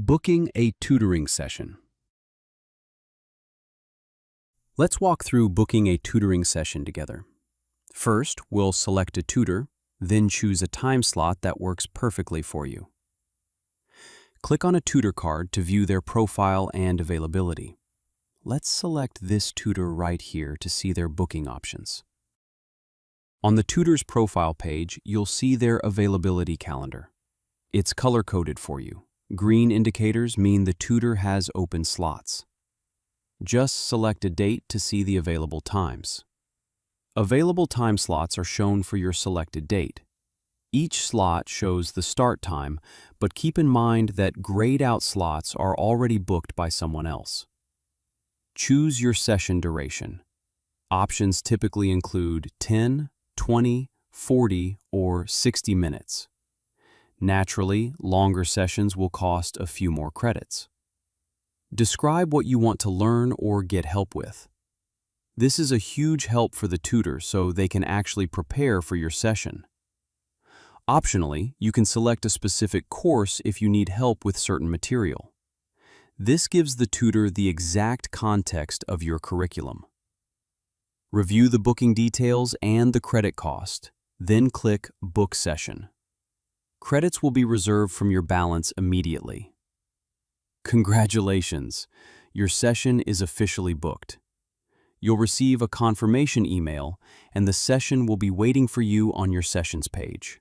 Booking a tutoring session. Let's walk through booking a tutoring session together. First, we'll select a tutor, then choose a time slot that works perfectly for you. Click on a tutor card to view their profile and availability. Let's select this tutor right here to see their booking options. On the tutor's profile page, you'll see their availability calendar. It's color-coded for you. Green indicators mean the tutor has open slots. Just select a date to see the available times. Available time slots are shown for your selected date. Each slot shows the start time, but keep in mind that grayed-out slots are already booked by someone else. Choose your session duration. Options typically include 10, 20, 40, or 60 minutes. Naturally, longer sessions will cost a few more credits. Describe what you want to learn or get help with. This is a huge help for the tutor so they can actually prepare for your session. Optionally, you can select a specific course if you need help with certain material. This gives the tutor the exact context of your curriculum. Review the booking details and the credit cost, then click Book Session. Credits will be reserved from your balance immediately. Congratulations! Your session is officially booked. You'll receive a confirmation email, and the session will be waiting for you on your sessions page.